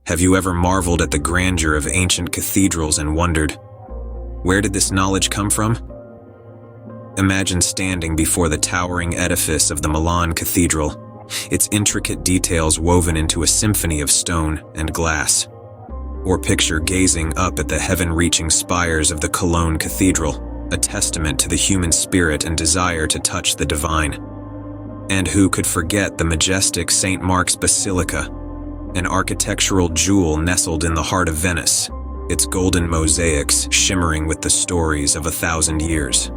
Have you ever marveled at the grandeur of ancient cathedrals and wondered, where did this knowledge come from? Imagine standing before the towering edifice of the Milan Cathedral, its intricate details woven into a symphony of stone and glass. Or picture gazing up at the heaven-reaching spires of the Cologne Cathedral, a testament to the human spirit and desire to touch the divine. And who could forget the majestic St. Mark's Basilica, an architectural jewel nestled in the heart of Venice, its golden mosaics shimmering with the stories of 1,000 years.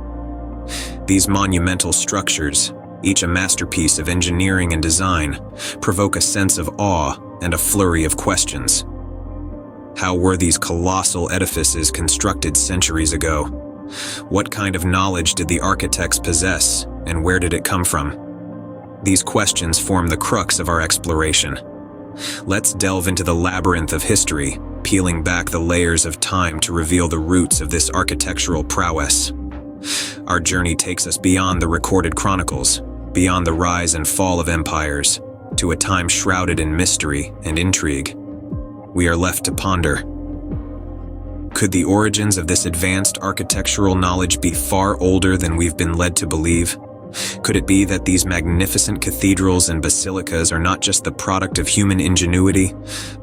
These monumental structures, each a masterpiece of engineering and design, provoke a sense of awe and a flurry of questions. How were these colossal edifices constructed centuries ago? What kind of knowledge did the architects possess, and where did it come from? These questions form the crux of our exploration. Let's delve into the labyrinth of history, peeling back the layers of time to reveal the roots of this architectural prowess. Our journey takes us beyond the recorded chronicles, beyond the rise and fall of empires, to a time shrouded in mystery and intrigue. We are left to ponder. Could the origins of this advanced architectural knowledge be far older than we've been led to believe? Could it be that these magnificent cathedrals and basilicas are not just the product of human ingenuity,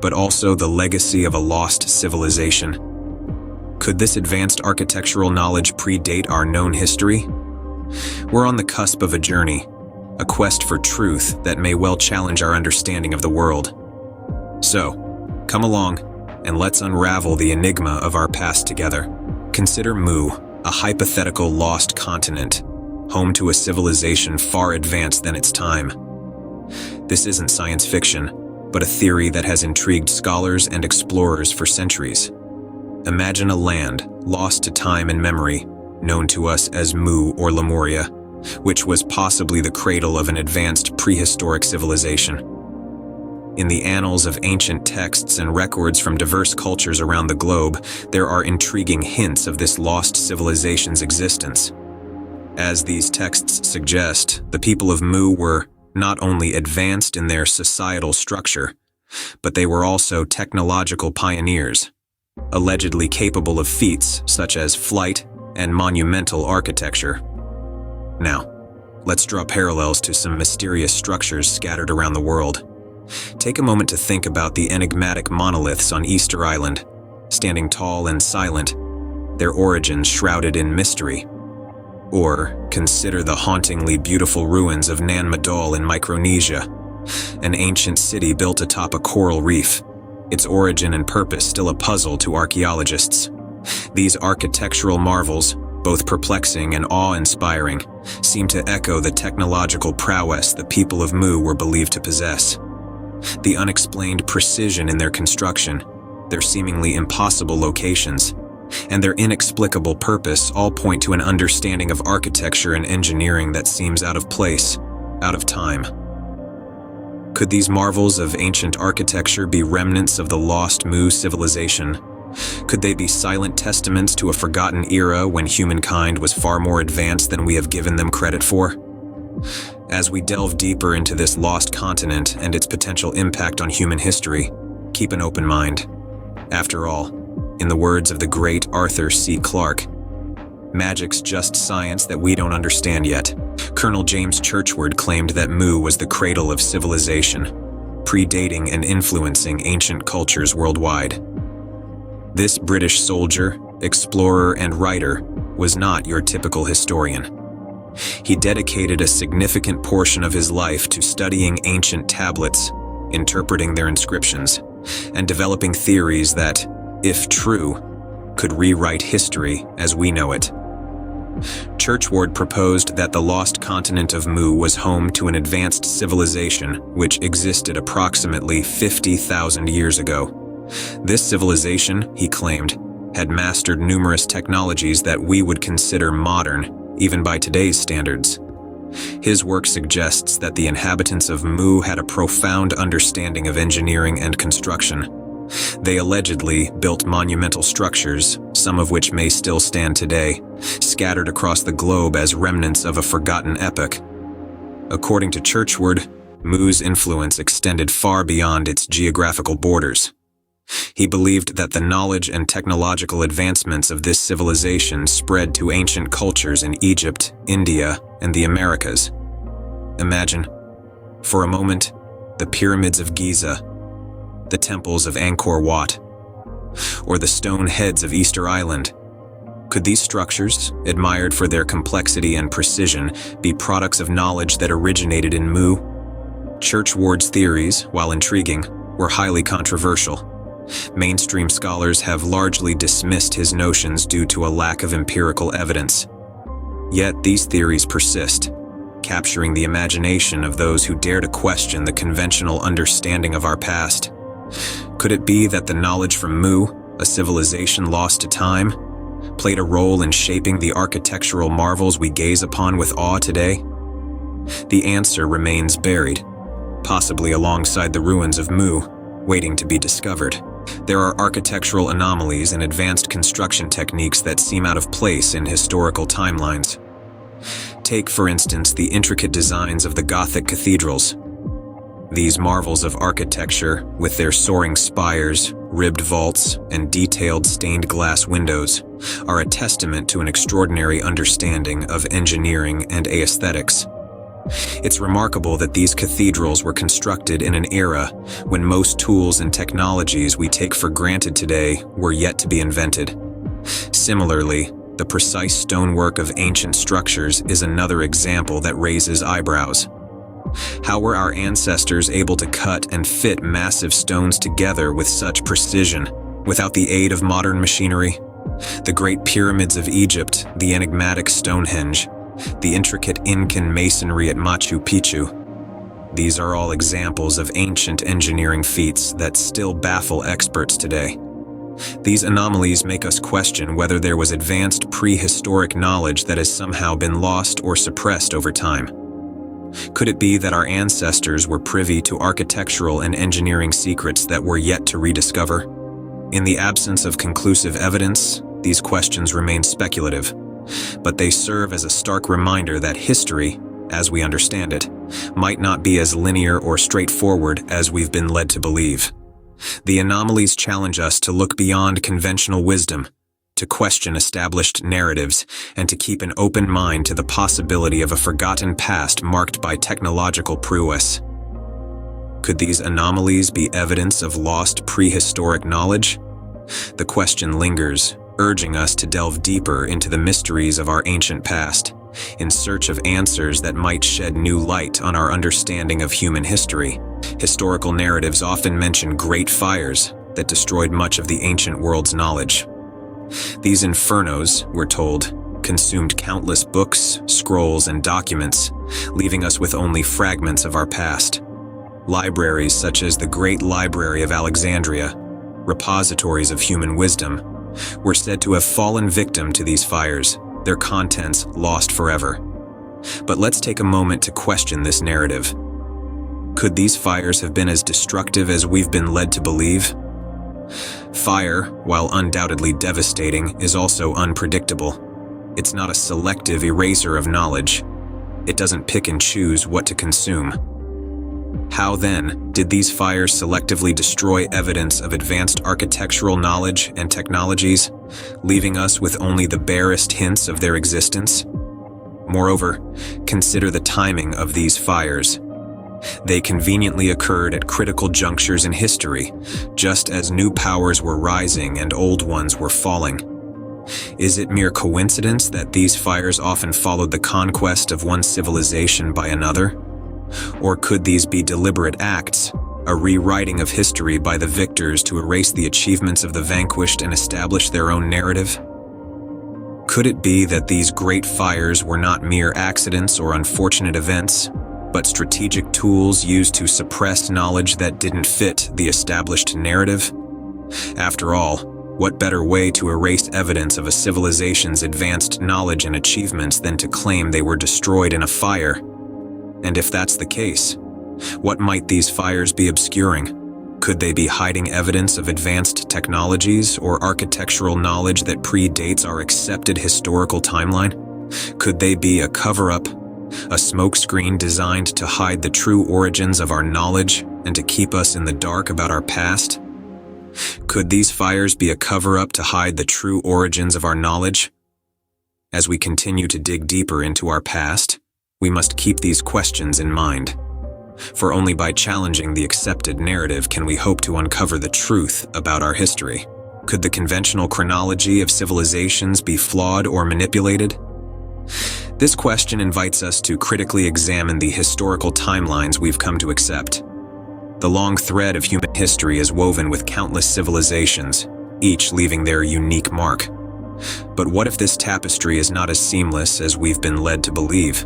but also the legacy of a lost civilization? Could this advanced architectural knowledge predate our known history? We're on the cusp of a journey, a quest for truth that may well challenge our understanding of the world. So, come along, and let's unravel the enigma of our past together. Consider Mu, a hypothetical lost continent, home to a civilization far advanced than its time. This isn't science fiction, but a theory that has intrigued scholars and explorers for centuries. Imagine a land lost to time and memory, known to us as Mu or Lemuria, which was possibly the cradle of an advanced prehistoric civilization. In the annals of ancient texts and records from diverse cultures around the globe, there are intriguing hints of this lost civilization's existence. As these texts suggest, the people of Mu were not only advanced in their societal structure, but they were also technological pioneers, allegedly capable of feats such as flight and monumental architecture. Now, let's draw parallels to some mysterious structures scattered around the world. Take a moment to think about the enigmatic monoliths on Easter Island, standing tall and silent, their origins shrouded in mystery. Or consider the hauntingly beautiful ruins of Nan Madol in Micronesia, an ancient city built atop a coral reef, its origin and purpose still a puzzle to archaeologists. These architectural marvels, both perplexing and awe-inspiring, seem to echo the technological prowess the people of Mu were believed to possess. The unexplained precision in their construction, their seemingly impossible locations, and their inexplicable purpose all point to an understanding of architecture and engineering that seems out of place, out of time. Could these marvels of ancient architecture be remnants of the lost Mu civilization? Could they be silent testaments to a forgotten era when humankind was far more advanced than we have given them credit for? As we delve deeper into this lost continent and its potential impact on human history, keep an open mind. After all, in the words of the great Arthur C. Clarke, magic's just science that we don't understand yet. Colonel James Churchward claimed that Mu was the cradle of civilization, predating and influencing ancient cultures worldwide. This British soldier, explorer, and writer was not your typical historian. He dedicated a significant portion of his life to studying ancient tablets, interpreting their inscriptions, and developing theories that, if true, could rewrite history as we know it. Churchward proposed that the lost continent of Mu was home to an advanced civilization which existed approximately 50,000 years ago. This civilization, he claimed, had mastered numerous technologies that we would consider modern, even by today's standards. His work suggests that the inhabitants of Mu had a profound understanding of engineering and construction. They allegedly built monumental structures, some of which may still stand today, scattered across the globe as remnants of a forgotten epoch. According to Churchward, Mu's influence extended far beyond its geographical borders. He believed that the knowledge and technological advancements of this civilization spread to ancient cultures in Egypt, India, and the Americas. Imagine, for a moment, the pyramids of Giza, the temples of Angkor Wat, or the stone heads of Easter Island. Could these structures, admired for their complexity and precision, be products of knowledge that originated in Mu? Churchward's theories, while intriguing, were highly controversial. Mainstream scholars have largely dismissed his notions due to a lack of empirical evidence. Yet these theories persist, capturing the imagination of those who dare to question the conventional understanding of our past. Could it be that the knowledge from Mu, a civilization lost to time, played a role in shaping the architectural marvels we gaze upon with awe today? The answer remains buried, possibly alongside the ruins of Mu, waiting to be discovered. There are architectural anomalies and advanced construction techniques that seem out of place in historical timelines. Take, for instance, the intricate designs of the Gothic cathedrals. These marvels of architecture, with their soaring spires, ribbed vaults, and detailed stained glass windows, are a testament to an extraordinary understanding of engineering and aesthetics. It's remarkable that these cathedrals were constructed in an era when most tools and technologies we take for granted today were yet to be invented. Similarly, the precise stonework of ancient structures is another example that raises eyebrows. How were our ancestors able to cut and fit massive stones together with such precision, without the aid of modern machinery? The Great Pyramids of Egypt, the enigmatic Stonehenge, the intricate Incan masonry at Machu Picchu. These are all examples of ancient engineering feats that still baffle experts today. These anomalies make us question whether there was advanced prehistoric knowledge that has somehow been lost or suppressed over time. Could it be that our ancestors were privy to architectural and engineering secrets that we're yet to rediscover? In the absence of conclusive evidence, these questions remain speculative, but they serve as a stark reminder that history, as we understand it, might not be as linear or straightforward as we've been led to believe. The anomalies challenge us to look beyond conventional wisdom, to question established narratives, and to keep an open mind to the possibility of a forgotten past marked by technological prowess. Could these anomalies be evidence of lost prehistoric knowledge? The question lingers, urging us to delve deeper into the mysteries of our ancient past, in search of answers that might shed new light on our understanding of human history. Historical narratives often mention great fires that destroyed much of the ancient world's knowledge. These infernos, we're told, consumed countless books, scrolls, and documents, leaving us with only fragments of our past. Libraries such as the Great Library of Alexandria, repositories of human wisdom, were said to have fallen victim to these fires, their contents lost forever. But let's take a moment to question this narrative. Could these fires have been as destructive as we've been led to believe? Fire, while undoubtedly devastating, is also unpredictable. It's not a selective eraser of knowledge. It doesn't pick and choose what to consume. How then did these fires selectively destroy evidence of advanced architectural knowledge and technologies, leaving us with only the barest hints of their existence? Moreover, consider the timing of these fires. They conveniently occurred at critical junctures in history, just as new powers were rising and old ones were falling. Is it mere coincidence that these fires often followed the conquest of one civilization by another? Or could these be deliberate acts, a rewriting of history by the victors to erase the achievements of the vanquished and establish their own narrative? Could it be that these great fires were not mere accidents or unfortunate events, but strategic tools used to suppress knowledge that didn't fit the established narrative? After all, what better way to erase evidence of a civilization's advanced knowledge and achievements than to claim they were destroyed in a fire? And if that's the case, what might these fires be obscuring? Could they be hiding evidence of advanced technologies or architectural knowledge that predates our accepted historical timeline? Could they be a cover-up, a smokescreen designed to hide the true origins of our knowledge and to keep us in the dark about our past? Could these fires be a cover-up to hide the true origins of our knowledge? As we continue to dig deeper into our past, we must keep these questions in mind. For only by challenging the accepted narrative can we hope to uncover the truth about our history. Could the conventional chronology of civilizations be flawed or manipulated? This question invites us to critically examine the historical timelines we've come to accept. The long thread of human history is woven with countless civilizations, each leaving their unique mark. But what if this tapestry is not as seamless as we've been led to believe?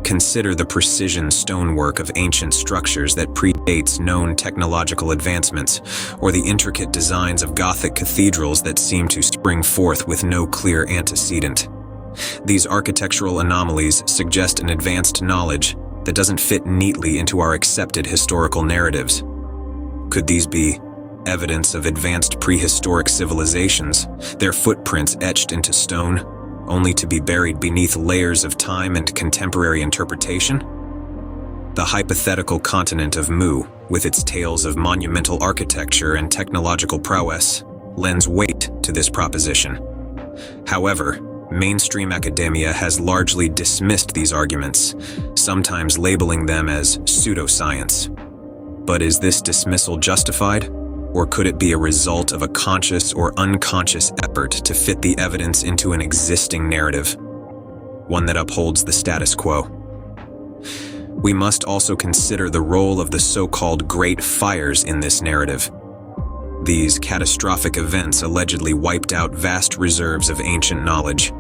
Consider the precision stonework of ancient structures that predates known technological advancements, or the intricate designs of Gothic cathedrals that seem to spring forth with no clear antecedent. These architectural anomalies suggest an advanced knowledge that doesn't fit neatly into our accepted historical narratives. Could these be evidence of advanced prehistoric civilizations, their footprints etched into stone, only to be buried beneath layers of time and contemporary interpretation? The hypothetical continent of Mu, with its tales of monumental architecture and technological prowess, lends weight to this proposition. However, mainstream academia has largely dismissed these arguments, sometimes labeling them as pseudoscience. But is this dismissal justified? Or could it be a result of a conscious or unconscious effort to fit the evidence into an existing narrative, one that upholds the status quo? We must also consider the role of the so-called Great Fires in this narrative. These catastrophic events allegedly wiped out vast reserves of ancient knowledge.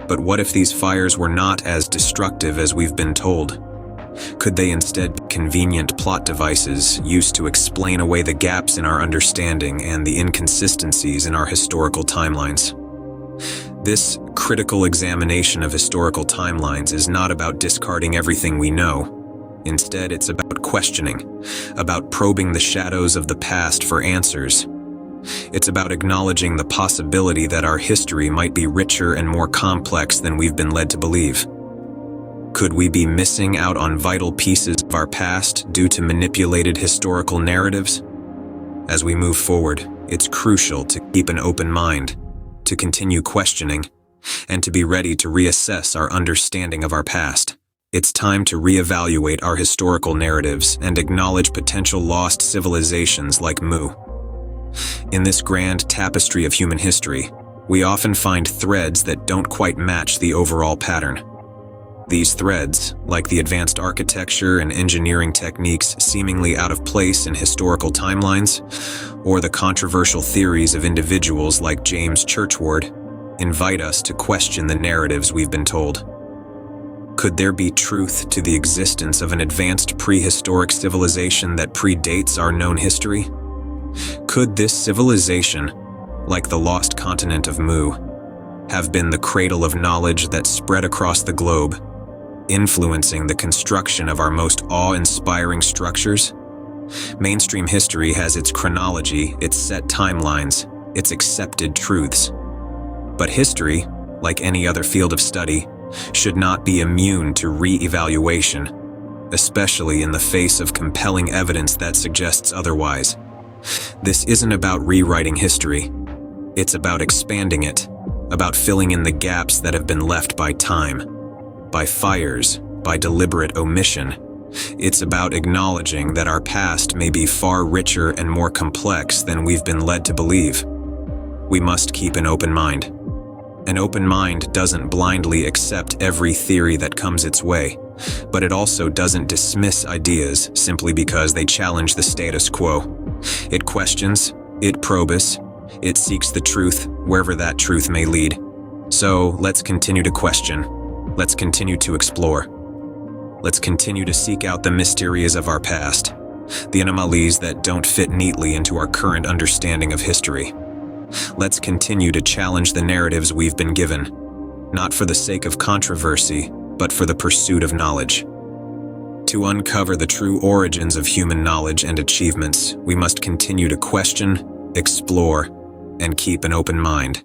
But what if these fires were not as destructive as we've been told? Could they instead be convenient plot devices used to explain away the gaps in our understanding and the inconsistencies in our historical timelines? This critical examination of historical timelines is not about discarding everything we know. Instead, it's about questioning, about probing the shadows of the past for answers. It's about acknowledging the possibility that our history might be richer and more complex than we've been led to believe. Could we be missing out on vital pieces of our past due to manipulated historical narratives? As we move forward, it's crucial to keep an open mind, to continue questioning, and to be ready to reassess our understanding of our past. It's time to reevaluate our historical narratives and acknowledge potential lost civilizations like Mu. In this grand tapestry of human history, we often find threads that don't quite match the overall pattern. These threads, like the advanced architecture and engineering techniques seemingly out of place in historical timelines, or the controversial theories of individuals like James Churchward, invite us to question the narratives we've been told. Could there be truth to the existence of an advanced prehistoric civilization that predates our known history? Could this civilization, like the lost continent of Mu, have been the cradle of knowledge that spread across the globe, influencing the construction of our most awe-inspiring structures? Mainstream history has its chronology, its set timelines, its accepted truths. But history, like any other field of study, should not be immune to re-evaluation, especially in the face of compelling evidence that suggests otherwise. This isn't about rewriting history. It's about expanding it, about filling in the gaps that have been left by time, by fires, by deliberate omission. It's about acknowledging that our past may be far richer and more complex than we've been led to believe. We must keep an open mind. An open mind doesn't blindly accept every theory that comes its way, but it also doesn't dismiss ideas simply because they challenge the status quo. It questions, it probes, it seeks the truth wherever that truth may lead. So let's continue to question. Let's continue to explore. Let's continue to seek out the mysteries of our past, the anomalies that don't fit neatly into our current understanding of history. Let's continue to challenge the narratives we've been given, not for the sake of controversy, but for the pursuit of knowledge. To uncover the true origins of human knowledge and achievements, we must continue to question, explore, and keep an open mind.